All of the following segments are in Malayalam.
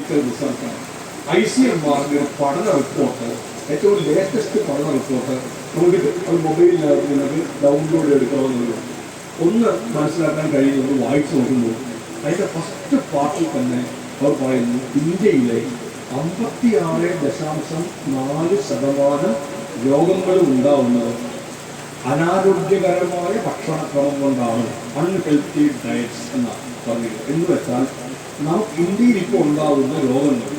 മെഡിക്കൽ റിസർച്ചാണ്. ICMR ഒരു പഠന റിപ്പോർട്ട്, ഏറ്റവും ലേറ്റസ്റ്റ് പഠന റിപ്പോർട്ട് നമുക്ക് അത് മൊബൈലിനകത്ത് നിങ്ങൾക്ക് ഡൗൺലോഡ് എടുക്കണമെന്നുള്ളൂ. ഒന്ന് മനസ്സിലാക്കാൻ കഴിയുന്നത് വായിച്ചു നോക്കുമ്പോൾ അതിൻ്റെ ഫസ്റ്റ് പാർട്ടിൽ തന്നെ അവർ പറയുന്നു ഇന്ത്യയിലെ 56.4% രോഗങ്ങളും ഉണ്ടാവുന്നത് അനാരോഗ്യകരമായ ഭക്ഷണക്രമം കൊണ്ടാണ്, അൺഹെൽത്തി ഡയറ്റ്സ് എന്നാണ് പറഞ്ഞത്. എന്ന് വെച്ചാൽ നമുക്ക് ഇന്ത്യയിൽ ഇപ്പോൾ ഉണ്ടാകുന്ന രോഗങ്ങൾ,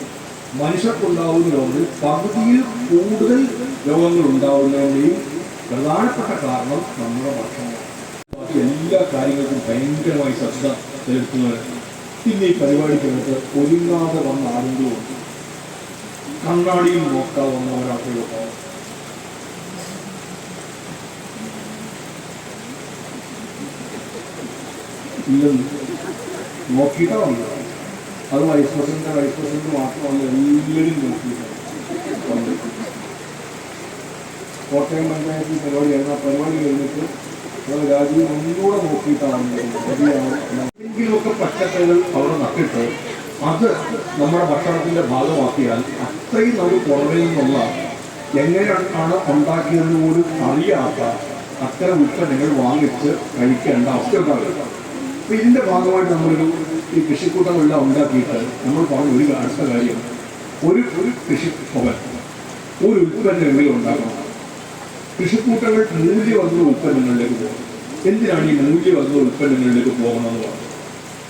മനുഷ്യർക്കുണ്ടാകുന്ന രോഗങ്ങൾ പകുതിയിൽ കൂടുതൽ രോഗങ്ങൾ ഉണ്ടാകുന്നതിൻ്റെയും പ്രധാനപ്പെട്ട കാരണം നമ്മുടെ ഭക്ഷണം. എല്ലാ കാര്യങ്ങൾക്കും ഭയങ്കരമായി ശ്രദ്ധ ചെലുത്തുന്നവർ പിന്നെ ഈ പരിപാടിക്കകത്ത് ഒരുങ്ങാതെ വന്ന ആരെങ്കിലും ഉണ്ട്, കണ്ണാടിയിൽ നോക്കാതെ വന്ന ഒരാൾക്കോ ഇല്ലെന്ന് നോക്കിയിട്ടാണ്. അത് വൈസ് പ്രസിഡന്റ് മാത്രമല്ല, എല്ലാവരും നോക്കിയിട്ടാണ്. കോട്ടയം പഞ്ചായത്തിൽ പരിപാടിയായിരുന്നു. ആ പരിപാടി കഴിഞ്ഞിട്ട് രാജ്യം ഒന്നുകൂടെ നോക്കിയിട്ടാണ് എന്തെങ്കിലുമൊക്കെ പച്ചക്കറികൾ അവിടെ നട്ടിട്ട് അത് നമ്മുടെ ഭക്ഷണത്തിൻ്റെ ഭാഗമാക്കിയാൽ അത്രയും നമുക്ക് പുറമേ നിന്നുള്ള എങ്ങനെയാണ് ഉണ്ടാക്കിയതെന്ന് പോലും അറിയാത്ത അത്തരം ഉൽപ്പന്നങ്ങൾ വാങ്ങിച്ച് കഴിക്കേണ്ട അവസ്ഥ ഉണ്ടാകും. അപ്പം ഇതിൻ്റെ ഭാഗമായിട്ട് നമ്മളൊരു ഈ കൃഷിക്കൂട്ടങ്ങളെല്ലാം ഉണ്ടാക്കിയിട്ട് നമ്മൾ പറഞ്ഞ ഒരു അടുത്ത കാര്യം, ഒരു കൃഷിഭവൻ ഒരു ഉൽപ്പന്നങ്ങളിൽ ഉണ്ടാക്കണം. കൃഷിക്കൂട്ടങ്ങൾ മൂല്യവർദ്ധിത ഉൽപ്പന്നങ്ങളിലേക്ക് പോകണം. എന്തിനാണ് ഈ മൂല്യവർദ്ധിത ഉൽപ്പന്നങ്ങളിലേക്ക് പോകണമെന്ന് പറഞ്ഞു?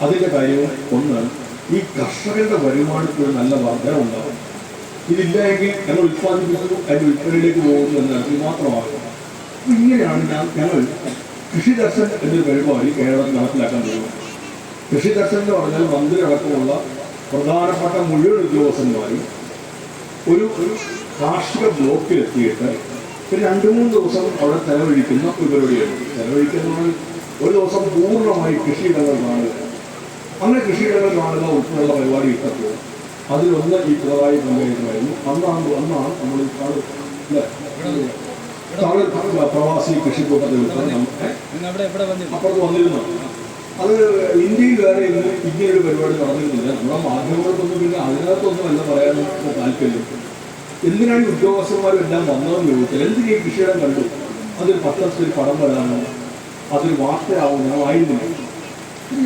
അതിൻ്റെ കാര്യം ഒന്ന്, ഈ കർഷകരുടെ വരുമാനത്തിന് നല്ല വർധന ഉണ്ടാകും. ഇതില്ല എങ്കിൽ ഞങ്ങൾ ഉൽപ്പാദിപ്പിക്കുന്നു, അതിൻ്റെ ഉൽപ്പന്നത്തിലേക്ക് പോകുന്നു എന്നതിൽ മാത്രമാകും. അപ്പം ഇങ്ങനെയാണ് ഞങ്ങൾ കൃഷി ദർശൻ എന്നൊരു പരിപാടി കേരളത്തിൽ നടപ്പിലാക്കാൻ പോകുന്നത്. കൃഷി ദർശൻ എന്ന് പറഞ്ഞാൽ മന്ത്രി അടക്കമുള്ള പ്രധാനപ്പെട്ട മുഴുവൻ ഉദ്യോഗസ്ഥന്മാരും ഒരു കാർഷിക ബ്ലോക്കിലെത്തിയിട്ട് ഒരു 2-3 ദിവസം അവിടെ ചെലവഴിക്കുന്ന ഒരു പരിപാടിയാണ്. ചെലവഴിക്കുന്നത് ഒരു ദിവസം പൂർണ്ണമായി കൃഷിയിടങ്ങൾ കാണുക. അങ്ങനെ കൃഷിയിടങ്ങൾ കാണുക ഉൾപ്പെടെയുള്ള പരിപാടി ഇട്ടപ്പോൾ അതിലൊന്ന് ഈ പിണറായി പഞ്ചായത്തിലായിരുന്നു. അന്നാണ് നമ്മൾ പ്രവാസി കൃഷിക്കൂട്ടത്തിൽ അപ്പുറത്ത് വന്നിരുന്നു. അത് ഇന്ത്യയിൽ വേറെ ഇങ്ങനൊരു പരിപാടി നടന്നിരുന്നില്ല. നമ്മുടെ മാധ്യമങ്ങൾക്കൊന്നും പിന്നെ അതിനകത്തൊന്നും അല്ല പറയാനുള്ള താല്പര്യം. എന്തിനാണ് ഉദ്യോഗസ്ഥന്മാരും എല്ലാം വന്നതെന്ന് ചോദിച്ചാൽ, എന്തിനീ കൃഷിയിടം കണ്ടു, അതൊരു പത്രത്തിൽ പടം വരാനോ അതൊരു വാർത്തയാവുന്നോ ആയിരുന്നില്ല.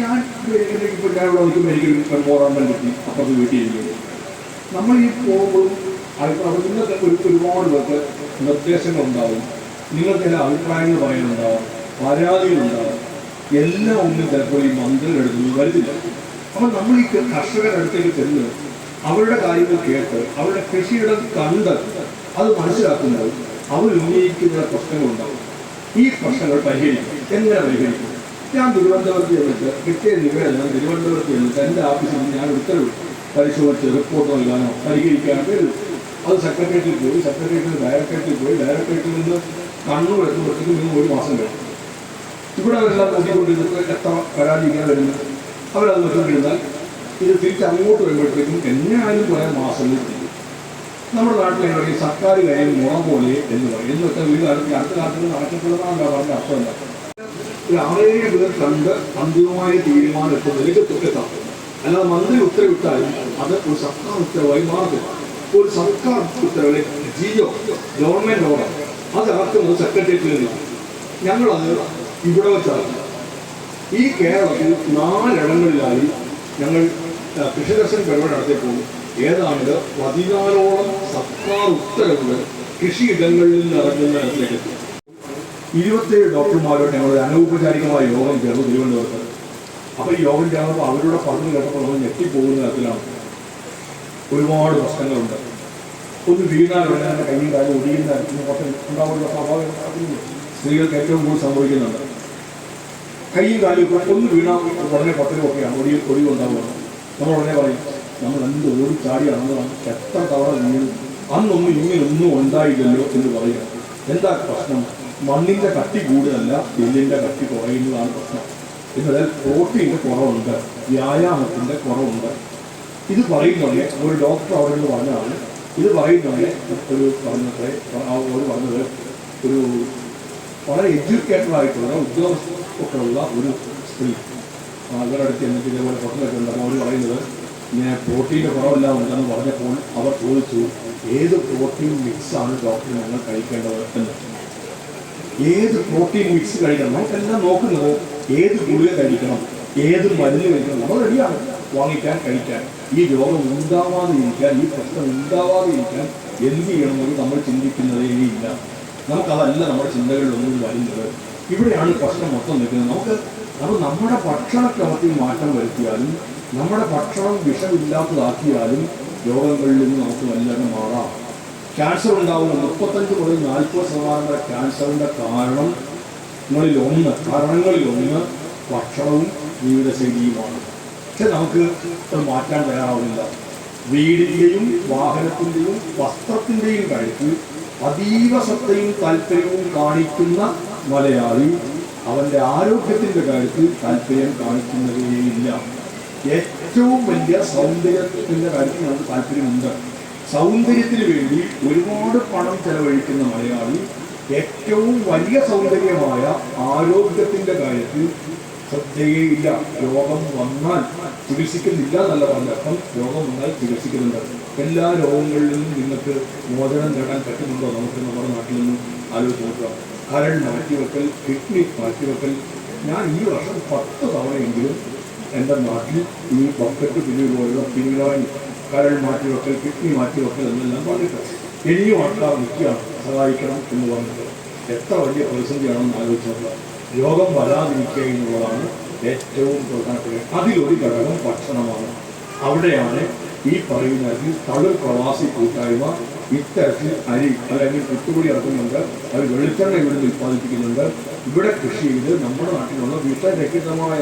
ഞാൻ ഇപ്പോൾ ഞാൻ ഇവിടെ നോക്കുമ്പോൾ എനിക്കൊരു മെമ്മോറാണ്ടം കിട്ടി, അപ്പുറത്ത് വീട്ടിലിരിക്കുന്നു. നമ്മൾ ഈ പോകുമ്പോഴും നിങ്ങൾക്ക് ഒരുപാട് പേർക്ക് നിർദ്ദേശങ്ങളുണ്ടാവും, നിങ്ങൾക്ക് ചില അഭിപ്രായങ്ങൾ പറയാനുണ്ടാവും, പരാതികളുണ്ടാവും. എല്ലാം ഒന്നും ചിലപ്പോൾ ഈ മന്ത്രിയുടെ അടുത്ത് വരുന്നില്ല. അപ്പോൾ നമ്മൾ ഈ കർഷകരുടെ അടുത്തേക്ക് ചെന്ന് അവരുടെ കാര്യങ്ങൾ കേട്ട് അവരുടെ കൃഷിയിടം കണ്ട് അത് മനസ്സിലാക്കുമ്പോൾ അവർ ഉന്നയിക്കുന്ന പ്രശ്നങ്ങളുണ്ടാവും. ഈ പ്രശ്നങ്ങൾ പരിഹരിക്കും. എങ്ങനെ പരിഹരിക്കും? ഞാൻ തിരുവനന്തപുരത്ത് ചെന്നിട്ട് കിട്ടിയ നിവേദനം തിരുവനന്തപുരത്ത് ചെന്നിട്ട് എൻ്റെ ഓഫീസിൽ ഞാൻ ഉത്തരവ് പരിശോധിച്ച് റിപ്പോർട്ട് നൽകാനോ പരിഹരിക്കാനോ എഴുതും. അത് സെക്രട്ടേറിയറ്റിൽ പോയി, സെക്രട്ടേറിയറ്റിൽ ഡയറക്ടറേറ്റിൽ പോയി, ഡയറക്ടറേറ്റിൽ നിന്ന് കണ്ണൂർ എത്തുമ്പോഴത്തേക്കും നിന്ന് 1 മാസം കഴിഞ്ഞു. ഇവിടെ അവരെല്ലാം നോക്കിക്കൊണ്ടിരുന്നത് എത്ര പരാതി ഇങ്ങനെ വരുന്നത്, അവരത് നോക്കിക്കൊണ്ടിരുന്നാൽ ഇത് തിരിച്ച് അങ്ങോട്ട് വരുമ്പോഴത്തേക്കും എങ്ങനെയായാലും കുറേ മാസങ്ങൾ ചെയ്യും. നമ്മുടെ നാട്ടിൽ ഈ സർക്കാർ കാര്യം മുറ പോലെ എന്ന് പറയും. എന്ന് വെച്ചാൽ ഒരു കാലത്ത് അടുത്ത കാലത്ത് നടക്കപ്പെടുന്നതാണല്ലോ പറഞ്ഞ അർത്ഥമല്ല. ഒരു 6-7 പേർ കണ്ട് അന്തിമമായ തീരുമാനം എത്തുന്നതിലേക്ക് എത്താം. അല്ലാതെ മന്ത്രി ഉത്തരവിട്ടാലും അത് ഒരു സർക്കാർ ഉത്തരവായി മാറത്തില്ല. ഒരു സർക്കാർ ഉത്തരവിലെ ഗവൺമെൻറ് ഓർഡർ അത് ഇറക്കുന്നത് സെക്രട്ടേറിയറ്റിൽ നിന്നാണ്. ഞങ്ങളത് ഇവിടെ വെച്ചാണ്. ഈ കേരളത്തിൽ 4 ഇടങ്ങളിലായി ഞങ്ങൾ കൃഷി ദർശൻ പരിപാടി നടത്തിയപ്പോൾ ഏതാണ്ട് 14ഓളം സർക്കാർ ഉത്തരവുകൾ കൃഷിയിടങ്ങളിൽ നിന്ന് ഇറങ്ങുന്ന ഇടത്തിലേക്ക് എത്തി. 27 ഡോക്ടർമാരോട് ഞങ്ങൾ അനൗപചാരികമായ യോഗം ചേർന്നു തിരുവനന്തപുരത്ത്. അപ്പോൾ ഈ യോഗം ചേർന്നപ്പോൾ അവരുടെ പറഞ്ഞു കേട്ടപ്പോൾ നമ്മൾ ഞെട്ടിപ്പോകുന്ന തരത്തിലാണ്. ഒരുപാട് പ്രശ്നങ്ങളുണ്ട്. ഒന്ന് വീണാലുടനെ തന്നെ കയ്യും കാലും ഒടിയുന്ന തരത്തിന് കുറച്ച് ഉണ്ടാവുന്ന സ്വാഭാവിക സ്ത്രീകൾക്ക് ഏറ്റവും കൂടുതൽ സംഭവിക്കുന്നുണ്ട്. കയ്യും കാലും ഒന്ന് വീണാൽ ഉടനെ പൊട്ടലുമൊക്കെയാണ് ഒടിവുണ്ടാവുക. നമ്മൾ ഉടനെ പറയും നമ്മൾ എന്ത് ഓടിച്ചാടിയാണെന്നതാണ്, എത്ര തവണ വീണു, അന്നൊന്നും ഇങ്ങനൊന്നും ഉണ്ടായില്ലല്ലോ എന്ന് പറയുക. എന്താ പ്രശ്നം? മണ്ണിൻ്റെ കട്ടി കൂടുതലല്ല, എല്ലിൻ്റെ കട്ടി കുറയുന്നതാണ് പ്രശ്നം. എന്നാൽ പ്രോട്ടീൻ്റെ കുറവുണ്ട്, വ്യായാമത്തിൻ്റെ കുറവുണ്ട്. ഇത് പറയുന്നുണ്ട് ഒരു ഡോക്ടർ അവിടെ നിന്ന് പറഞ്ഞാണ്. ഇത് പറയുന്നുണ്ട് ഒരു പറഞ്ഞത് ഒരു വളരെ എഡ്യൂക്കേറ്റഡ് ആയിട്ടുള്ള ഉദ്യോഗസ്ഥൊക്കെയുള്ള ഒരു സ്ത്രീ അവരുടെ അടുത്ത് എന്നിട്ട് ഇതേപോലെ പ്രശ്നമൊക്കെ ഉണ്ട്. അപ്പോൾ അവർ പറയുന്നത് ഇങ്ങനെ പ്രോട്ടീൻ്റെ കുറവെല്ലാം ഉണ്ടെന്ന് പറഞ്ഞപ്പോൾ അവർ ചോദിച്ചു, ഏത് പ്രോട്ടീൻ മിക്സാണ് ഡോക്ടർ ഞങ്ങൾ കഴിക്കേണ്ടത് എന്ന്. ഏത് പ്രോട്ടീൻ മിക്സ് കഴിക്കണം, നമുക്കെല്ലാം നോക്കുന്നത് ഏത് ഗുളിക കഴിക്കണം, ഏത് മരുന്ന് കഴിക്കണം, നമ്മൾ റെഡിയാണ് വാങ്ങിക്കാൻ കഴിക്കാൻ. ഈ രോഗം ഉണ്ടാവാതെ ഇരിക്കാൻ, ഈ പ്രശ്നം ഉണ്ടാവാതെ ഇരിക്കാൻ എന്ത് ചെയ്യണമെന്ന് നമ്മൾ ചിന്തിക്കുന്നതേ ഇല്ല. നമുക്കതല്ല നമ്മുടെ ചിന്തകളിലൊന്നും വരുന്നത്. ഇവിടെയാണ് പ്രശ്നം മൊത്തം നിൽക്കുന്നത്. നമ്മുടെ ഭക്ഷണക്രമത്തിൽ മാറ്റം വരുത്തിയാലും നമ്മുടെ ഭക്ഷണം വിഷമില്ലാത്തതാക്കിയാലും രോഗങ്ങളിൽ നിന്ന് നമുക്ക് വല്ലതും മാറാം. ക്യാൻസർ ഉണ്ടാകുന്ന 35 മുതൽ 40% വരെ ക്യാൻസറിൻ്റെ കാരണങ്ങളിലൊന്ന് ഭക്ഷണവും ജീവിതശൈലിയുമാണ്. പക്ഷെ നമുക്ക് അത് മാറ്റാൻ തയ്യാറാവില്ല. വീടിൻ്റെയും വാഹനത്തിൻ്റെയും വസ്ത്രത്തിൻ്റെയും കാര്യത്തിൽ അതീവ ശ്രദ്ധയും താല്പര്യവും കാണിക്കുന്ന മലയാളി അവൻ്റെ ആരോഗ്യത്തിൻ്റെ കാര്യത്തിൽ താല്പര്യം കാണിക്കുന്നതേയില്ല. ഏറ്റവും വലിയ സൗന്ദര്യത്തിൻ്റെ കാര്യത്തിൽ നമുക്ക് താല്പര്യമുണ്ട്. സൗന്ദര്യത്തിന് വേണ്ടി ഒരുപാട് പണം ചെലവഴിക്കുന്ന മലയാളി ഏറ്റവും വലിയ സൗന്ദര്യമായ ആരോഗ്യത്തിൻ്റെ കാര്യത്തിൽ ശ്രദ്ധയേയില്ല. രോഗം വന്നാൽ ചികിത്സിക്കുന്നില്ല എന്നല്ല പറഞ്ഞപ്പം, രോഗം വന്നാൽ ചികിത്സിക്കുന്നുണ്ട്. എല്ലാ രോഗങ്ങളിൽ നിന്നും നിങ്ങൾക്ക് മോചനം നേടാൻ പറ്റുന്നുണ്ടോ? നമുക്ക് നമ്മുടെ നാട്ടിൽ നിന്നും ആലോചിച്ച് നോക്കുക. കരൾ മാറ്റിവെക്കൽ, കിഡ്നി മാറ്റിവെക്കൽ. ഞാൻ ഈ വർഷം 10 തവണയെങ്കിലും എൻ്റെ നാട്ടിൽ ഈ ബക്കറ്റ് പിന്നീട് കരൾ മാറ്റിവെക്കൽ, കിഡ്നി മാറ്റിവെക്കൽ എന്നെല്ലാം പറഞ്ഞിട്ട് ഇനിയും ആൾക്കാർ നിൽക്കുകയാണ് സഹായിക്കണം എന്ന് പറഞ്ഞിട്ട്. എത്ര വലിയ പ്രതിസന്ധിയാണെന്ന് ആലോചിച്ച് നോക്കുക. രോഗം വരാതിരിക്കുക എന്നുള്ളതാണ് ഏറ്റവും പ്രധാനപ്പെട്ട. അതിലൊരു ഘടകം ഭക്ഷണമാണ്. അവിടെയാണ് ഈ പറയുന്ന തളിർ പ്രവാസി കൂട്ടായ്മ ഇത്തരത്തിൽ അരി അല്ലെങ്കിൽ കുത്തുപൊടി ഇറക്കുന്നുണ്ട്. അവർ വെളിച്ചെണ്ണ ഇവിടെ ഉൽപ്പാദിപ്പിക്കുന്നുണ്ട്. ഇവിടെ കൃഷി ചെയ്ത് നമ്മുടെ നാട്ടിലുള്ള വിഷരഹിതമായ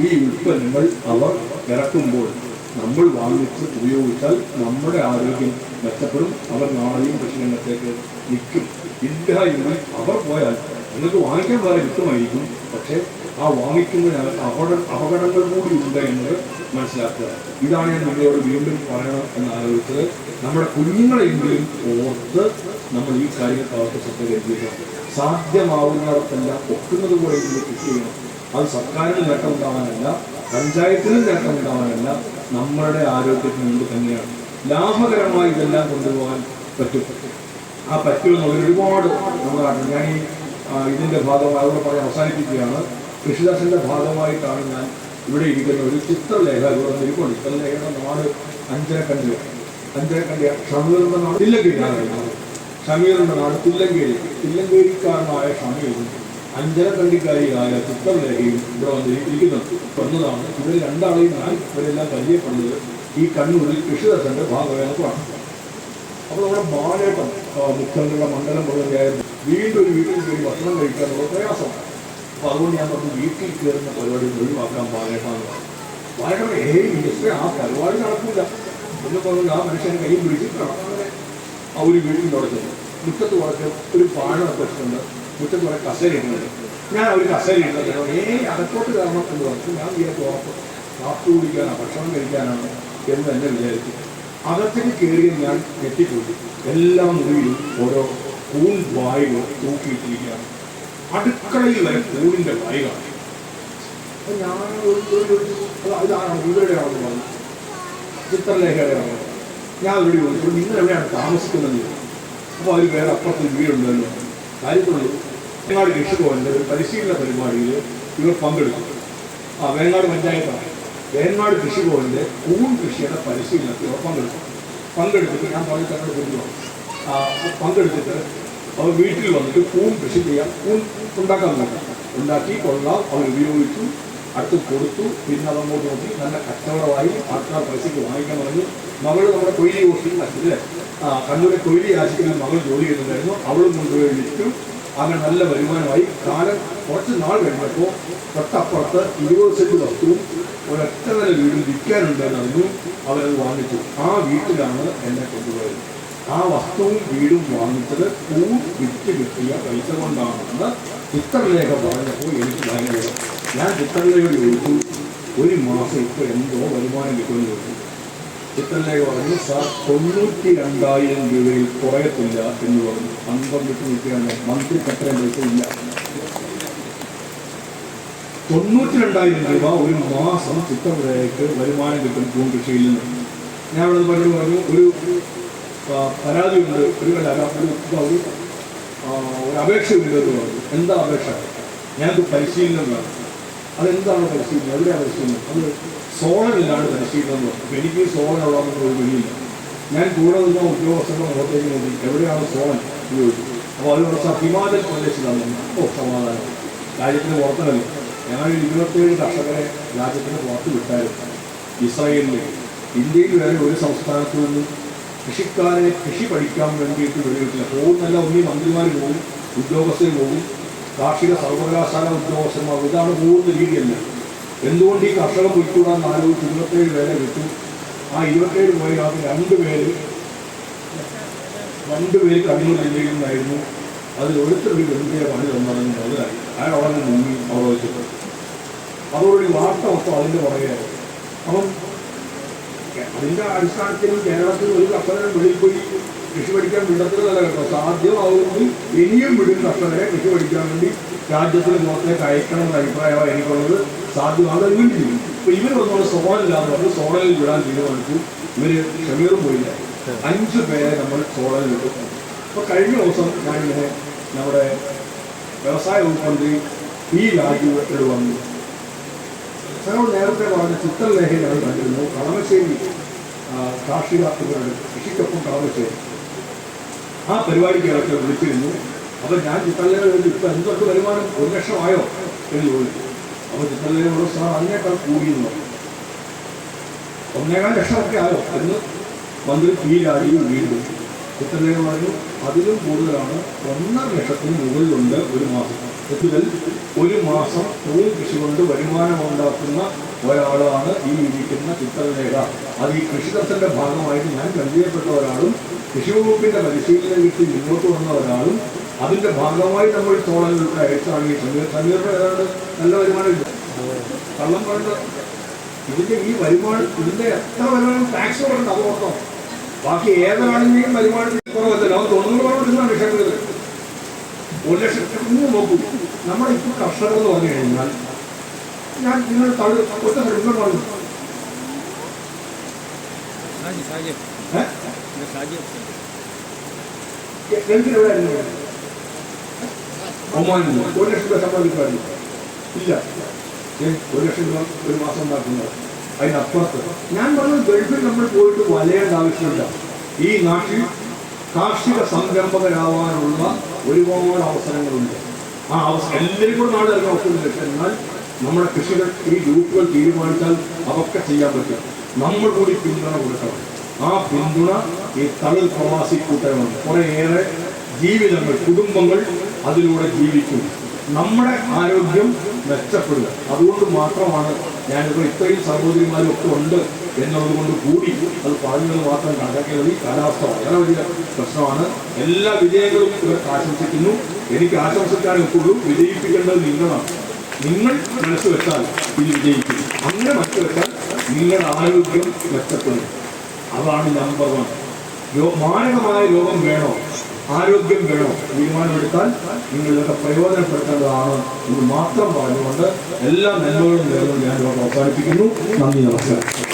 ഈ ഉൽപ്പന്നങ്ങൾ അവർ ഇറക്കുമ്പോൾ നമ്മൾ വാങ്ങിച്ച് ഉപയോഗിച്ചാൽ നമ്മുടെ ആരോഗ്യം മെച്ചപ്പെടും. അവർ നാളെയും കൃഷിരംഗത്തേക്ക് നിൽക്കും. ഇല്ല എങ്കിൽ അവർ പോയാൽ നിങ്ങൾക്ക് വാങ്ങിക്കാൻ വേറെ കിട്ടുമായിരിക്കും, പക്ഷേ ആ വാങ്ങിക്കുന്നതിന് അപകടങ്ങൾ കൂടി ഉണ്ട് എന്നത് മനസ്സിലാക്കുക. ഇതാണ് ഞാൻ നിങ്ങളോട് വീണ്ടും പറയണം എന്ന് ആലോചിച്ചത്. നമ്മുടെ കുഞ്ഞുങ്ങളെങ്കിലും ഓർത്ത് നമ്മൾ ഈ കാര്യങ്ങൾക്ക് ശ്രദ്ധ കേന്ദ്രീകരിക്കണം. സാധ്യമാവുന്നിടത്തെല്ലാം ഒക്കുന്നത് പോലെ കൃഷി ചെയ്യണം. അത് സർക്കാരിന് നേട്ടം ഉണ്ടാവാനല്ല, പഞ്ചായത്തിനും നേട്ടം ഉണ്ടാവാനല്ല, നമ്മളുടെ ആരോഗ്യത്തിന് വേണ്ടി തന്നെയാണ്. ലാഭകരമായി ഇതെല്ലാം കൊണ്ടുപോകാൻ പറ്റും. ആ പറ്റുമെന്നുള്ളൊരു ഒരുപാട് നമ്മുടെ നാട്ടിൽ ഞാൻ ഈ ഇതിൻ്റെ ഭാഗമായി അവിടെ പറഞ്ഞ് അവസാനിപ്പിക്കുകയാണ്. കൃഷിദാസിൻ്റെ ഭാഗമായിട്ടാണ് ഞാൻ ഇവിടെ ഇരിക്കുന്ന ഒരു ചിത്രലേഖ ഇവിടെ ഇരിക്കുന്നു. ചിത്രലേഖയുടെ നാട് അഞ്ചരക്കണ്ടി ഷമീറിൻ്റെ നാട് തില്ലങ്കേരിയാണ്. ഷമീറിൻ്റെ നാട് തില്ലങ്കേരിക്കാരനായ ഷമീറും അഞ്ചരക്കണ്ടിക്കാരിയായ ചിത്രലേഖയും ഇവിടെ വന്നതാണ്. ഇവർ രണ്ടാളെയും ഞാൻ ഇവരെല്ലാം പരിചയപ്പെടുന്നത് ഈ കണ്ണൂരിൽ കൃഷിദാസിൻ്റെ ഭാഗമായിട്ടാണ്. അപ്പോൾ നമ്മുടെ ബാലേട്ടൻ മുഖ്യമന്ത്രിയുടെ മണ്ഡലം പ്രതിനിധിയായിരുന്നു. വീണ്ടും ഒരു വീട്ടിൽ കയറി ഭക്ഷണം കഴിക്കാനുള്ള പ്രയാസമാണ്. അപ്പോൾ അതുകൊണ്ട് ഞാൻ പറഞ്ഞു വീട്ടിൽ കയറുന്ന പരിപാടി ഒഴിവാക്കാൻ ബാലേട്ടാണ്. ബാലേട്ടൻ മിനിസ്റ്റർ ആ പരിപാടി നടക്കില്ല എന്ന് പറഞ്ഞു. ആ മനുഷ്യനെ കൈ പിടിച്ചിട്ടാണ് ആ ഒരു വീട്ടിൽ തുടച്ചത്. മുറ്റത്ത് കുറച്ച് ഒരു പാഴൊക്കെ വെച്ചിട്ടുണ്ട്. മുറ്റത്ത് കുറേ കസേര ഇടുന്നുണ്ട്. ഞാൻ ഒരു കസേര ഇടുന്നത് അകത്തോട്ട് കയറണം എന്ന് പറഞ്ഞു. ഞാൻ വിചാരിച്ചു കാപ്പി കുടിക്കാനാണ്, ഭക്ഷണം കഴിക്കാനാണ് എന്ന് തന്നെ വിചാരിച്ചു. അകത്തേക്ക് കയറിയ ഞാൻ ഞെട്ടിപ്പോയി. എല്ലാ മുറിയിലും ഓരോ കൂൺ വായുകൾ തൂക്കിയിട്ടിരിക്കുകയാണ്. അടുക്കളയിൽ വരെ കൂണിൻ്റെ വായുകളാണ്. അപ്പം ഞാൻ ഇതാണ് ഇവരുടെയാണെന്ന് പറഞ്ഞു, ചിത്രലേഖയുടെയാണ്. ഞാൻ അവരോട് ചോദിച്ചു നിങ്ങളെവിടെയാണ് താമസിക്കുന്നത്? അപ്പോൾ അവർ വേറെ അപ്പുറത്ത് വീടുണ്ടല്ലോ. കാര്യത്തുള്ളൂ. വേങ്ങാട് കൃഷിഭവൻ്റെ ഒരു പരിശീലന പരിപാടിയിൽ ഇവർ പങ്കെടുക്കും. വേങ്ങാട് പഞ്ചായത്താണ്. വേങ്ങാട് കൃഷിഭവൻ്റെ കൂൺ കൃഷിയുടെ പരിശീലനത്തിൽ അവർ പങ്കെടുത്തിട്ട് ഞാൻ പറഞ്ഞ തങ്ങളുടെ കുടുംബം പങ്കെടുത്തിട്ട് അവർ വീട്ടിൽ വന്നിട്ട് കൂൺ കൃഷി ചെയ്യാം, കൂൺ ഉണ്ടാക്കാൻ നോക്കാം. ഉണ്ടാക്കി കൊള്ളാം. അവർ ഉപയോഗിച്ചു, അടുത്ത് കൊടുത്തു. പിന്നെ അതങ്ങോട്ട് നോക്കി നല്ല കച്ചവടമായി. ആൾക്കാർ പൈസയ്ക്ക് വാങ്ങിക്കാൻ പറഞ്ഞു. മകൾ നമ്മുടെ കൊയിലി ഹോസ്പിറ്റലിൽ കണ്ണൂരെ കൊയിലി ആശുപത്രിയിൽ മകൾ ജോലി ചെയ്യുന്നുണ്ടായിരുന്നു. അവളും കൊണ്ടുപോയി വിറ്റു. അങ്ങനെ നല്ല വരുമാനമായി. കുറച്ച് നാൾ കഴിഞ്ഞപ്പോൾ തൊട്ടപ്പുറത്ത് 20 സെന്റ് വസ്തുവും ഒരൊറ്റ നില വീടും വിൽക്കാനുണ്ടെന്ന് അറിഞ്ഞു. അവരത് വാങ്ങിച്ചു. ആ വീട്ടിലാണ് എന്നെ കൊണ്ടുപോയത്. ആ വസ്തുവും വീടും വാങ്ങിച്ചത് കൂൺ വിറ്റ് കിട്ടിയ പൈസ കൊണ്ടാണെന്ന് ചിത്രലേഖ പറഞ്ഞപ്പോൾ എനിക്ക് ഭയങ്കര. ഞാൻ ചിത്രലേഖയോട് ചോദിച്ചു ഒരു മാസം ഇപ്പോൾ എന്തോ വരുമാനം കിട്ടുമെന്ന് ചോദിച്ചു. ചിത്രലേഖ പറഞ്ഞു സാർ 92,000 രൂപയിൽ കുറയത്തില്ല എന്ന് പറഞ്ഞു. അന്തം വിട്ട് നിൽക്കുകയാണ്. മന്ത്രിക്ക് അത്രയും പൈസ ഇല്ല. 92,000 രൂപ ഒരു മാസം ചിത്രവിളയ്ക്ക് വരുമാനം കിട്ടും കൂൺ കൃഷിയിൽ നിന്ന്. ഞാൻ അവിടെ പറഞ്ഞു ഒരു പരാതിയുണ്ട്, ഒരു അപേക്ഷ ഉണ്ടെന്ന് പറഞ്ഞു. എന്താ അപേക്ഷ? ഞങ്ങൾക്ക് പരിശീലനം വേണം. അതെന്താണ് പരിശീലനം? എവിടെയാണ് പരിശീലനം? അത് സോളനിലാണ് പരിശീലനം എന്ന് പറഞ്ഞു. അപ്പോൾ എനിക്ക് സോളനുള്ളതെന്ന് ഒരു വഴിയില്ല. ഞാൻ കൂടെ നിന്ന ഉദ്യോഗസ്ഥരുടെ മുഖത്തേക്ക് നോക്കി എവിടെയാണ് സോളൻ എന്ന് ചോദിച്ചു. അപ്പോൾ അത് കുറച്ച് ഹിമാചൽ പ്രദേശിലാണ്. സമാധാനം, രാജ്യത്തിന് പുറത്തല്ല. ഞങ്ങൾ 27 കർഷകരെ രാജ്യത്തിന് പുറത്ത് വിട്ടായിരുന്നു. ഇസ്രായേലിൽ, ഇന്ത്യയിൽ വരെ ഒരു സംസ്ഥാനത്ത് നിന്നും കൃഷിക്കാരെ കൃഷി പഠിക്കാൻ വേണ്ടിയിട്ട് വെളിവിട്ടില്ല. പോകുന്നല്ല, ഒന്നീ മന്ത്രിമാർ പോകും, ഉദ്യോഗസ്ഥർ പോകും, കാർഷിക സർവകലാശാല ഉദ്യോഗസ്ഥന്മാർ. ഇതാണ് പോകുന്ന രീതിയല്ല. എന്തുകൊണ്ട് ഈ കർഷകർ പോയിക്കൂടാന്ന് ആലോചിച്ച് 27 പേരെ വിട്ടു. ആ 27 പേരിനകത്ത് 2 പേര് കണ്ണൂർ ജില്ലയിൽ നിന്നായിരുന്നു. അതിൽ ഒരുത്തൊരു ഗംഭീര പണി തന്നതെന്ന് മുതലായി. അയാൾ അവിടെ മുങ്ങി അവിടെ വെച്ചിട്ട് അതോടുകൂടി വാർത്ത മൊത്തം അതിൻ്റെ പുറകെയായിരുന്നു. അപ്പം അതിൻ്റെ അടിസ്ഥാനത്തിൽ കേരളത്തിൽ ഒരു കർഷകരെ വെളിയിൽ പോയി കൃഷി പഠിക്കാൻ വിടത്തിലല്ല കേട്ടോ. സാധ്യമാവുമെങ്കിൽ ഇനിയും വിടും കർഷകരെ കൃഷി പഠിക്കാൻ വേണ്ടി രാജ്യത്തിന് പുറത്തേക്ക് അയക്കണമെന്ന അഭിപ്രായമാണ് എനിക്കുള്ളത്. സാധ്യമാണ്, അത് വീണ്ടും ചെയ്യും. ഇപ്പോൾ ഇവർ വന്നോട് സോളനില്ലാതെ പറഞ്ഞു. സോളനിൽ വിടാൻ തീരുമാനിച്ചു. ഇവർ ഷമീറും പോയില്ല. 5 പേരെ നമ്മൾ സോളനിൽ വിട്ടു. അപ്പോൾ കഴിഞ്ഞ ദിവസം ഞാനിങ്ങനെ നമ്മുടെ വ്യവസായ വകുപ്പ് മന്ത്രി പി രാജുവിനോട് വന്നു. ഞങ്ങൾ നേരത്തെ പറഞ്ഞ ചിത്രലേഖയിൽ ഞങ്ങൾ കണ്ടിരുന്നു. കളമശ്ശേരി കാർഷിക കൃഷിക്കൊപ്പം കളമശ്ശേരി ആ പരിപാടിക്ക് ഇടയ്ക്ക് വിളിച്ചിരുന്നു. അപ്പോൾ ഞാൻ ചിത്രലേഖ ഇപ്പോൾ എന്തൊക്കെ വരുമാനം 1 ലക്ഷമായോ എന്ന് ചോദിച്ചു. അപ്പോൾ ചിത്രലേഖയോട് സാർ അതിനേക്കാൾ കൂടിയെന്ന് 1.25 ലക്ഷമൊക്കെ ആയോ എന്ന് മന്ത്രി പി രാജീവ് വീണ്ടും. ചിത്രലേഖ പറഞ്ഞു അതിലും കൂടുതലാണ്, 1.5 ലക്ഷത്തിന് മുകളിലുണ്ട് ഒരു മാസം. ഇതിൽ ഒരു മാസം കൂൺ കൃഷി കൊണ്ട് വരുമാനം ഉണ്ടാക്കുന്ന ഒരാളാണ് ഈ ഇരിക്കുന്ന ചിത്രലേഖ. അത് ഈ കൃഷിതത്തിൻ്റെ ഭാഗമായിട്ട് ഞാൻ പരിചയപ്പെട്ട ഒരാളും കൃഷി വകുപ്പിൻ്റെ പരിശീലനം കിട്ടി മുന്നോട്ട് വന്ന ഒരാളും അതിൻ്റെ ഭാഗമായി നമ്മൾ സോളനിലൂടെ അയച്ചാണ് ഈ സമീറിൻ്റെ ഏതാണ്ട് നല്ല വരുമാനമില്ല. കള്ളം പറഞ്ഞ ഇതിൻ്റെ ഈ വരുമാനം, ഇതിൻ്റെ എത്ര വരുമാനം ടാക്സ് കൊടുക്കണം അത് ഓർത്തോ. ബാക്കി ഏതാണെങ്കിലും വരുമാനത്തിൽ കുറവല്ല. അവൻ 90 കുറവിടുന്നതാണ് വിഷയത്തിൽ. 1 ലക്ഷത്തിന് നോക്കൂ. നമ്മുടെ ഇപ്പോൾ കർഷകർ എന്ന് പറഞ്ഞു കഴിഞ്ഞാൽ ഞാൻ നിങ്ങൾ ഒറ്റ പറഞ്ഞു ഗൾഫിലെവിടെയായിരുന്നു? ഒമാനിൽ 1 ലക്ഷം രൂപ സമ്പാദിക്കുമായിരുന്നു. ഇല്ല, 1 ലക്ഷം രൂപ ഒരു മാസം ഉണ്ടാക്കുന്നത്. അതിനപ്പുറത്ത് ഞാൻ പറഞ്ഞത് ഗൾഫിൽ നമ്മൾ പോയിട്ട് വലയേണ്ട ആവശ്യമില്ല. ഈ നാട്ടിൽ കാർഷിക സംരംഭകരാവാനുള്ള ഒരുപാട് അവസരങ്ങളുണ്ട്. ആ അവസരം എല്ലാവരും കൂടെ നാട് ഇറങ്ങാൻ അവസരമില്ല. എന്നാൽ നമ്മുടെ കൃഷികൾ ഈ ഗ്രൂപ്പുകൾ തീരുമാനിച്ചാൽ അതൊക്കെ ചെയ്യാൻ പറ്റും. നമ്മൾ കൂടി പിന്തുണ കൊടുക്കണം. ആ പിന്തുണ ഈ തളിർ പ്രവാസി കൂട്ടരുണ്ട്. കുറേയേറെ ജീവിതങ്ങൾ, കുടുംബങ്ങൾ അതിലൂടെ ജീവിക്കും. നമ്മുടെ ആരോഗ്യം മെച്ചപ്പെടുക. അതുകൊണ്ട് മാത്രമാണ് ഞാനിപ്പോൾ ഇത്രയും സഹോദരിമാരും ഒക്കെ ഉണ്ട് എന്നുള്ളത് കൊണ്ട് കൂടി അത് പറഞ്ഞത് മാത്രം കണക്കാക്കിയത്. ഈ കാലാവസ്ഥ വളരെ വലിയ പ്രശ്നമാണ്. എല്ലാ വിജയങ്ങളും ഇവർക്ക് ആശംസിക്കുന്നു. എനിക്ക് ആശംസിക്കാനേ ഒക്കുള്ളൂ. വിജയിപ്പിക്കേണ്ടത് നിങ്ങളാണ്. നിങ്ങൾ മനസ്സ് വെച്ചാൽ ഇത് വിജയിക്കും. അങ്ങനെ മനസ്സ് വെച്ചാൽ നിങ്ങളുടെ ആരോഗ്യം മെച്ചപ്പെടും. അതാണ് നമ്പർ 1. മാരകമായ രോഗം വേണോ, ആരോഗ്യം വേണോ, തീരുമാനമെടുത്താൽ നിങ്ങൾ ഇതൊക്കെ പ്രയോജനപ്പെടുത്തേണ്ടതാണ് എന്ന് മാത്രം പറഞ്ഞുകൊണ്ട് എല്ലാ നന്മകളും നേർന്ന് ഞാൻ അവസാനിപ്പിക്കുന്നു. നന്ദി, നമസ്കാരം.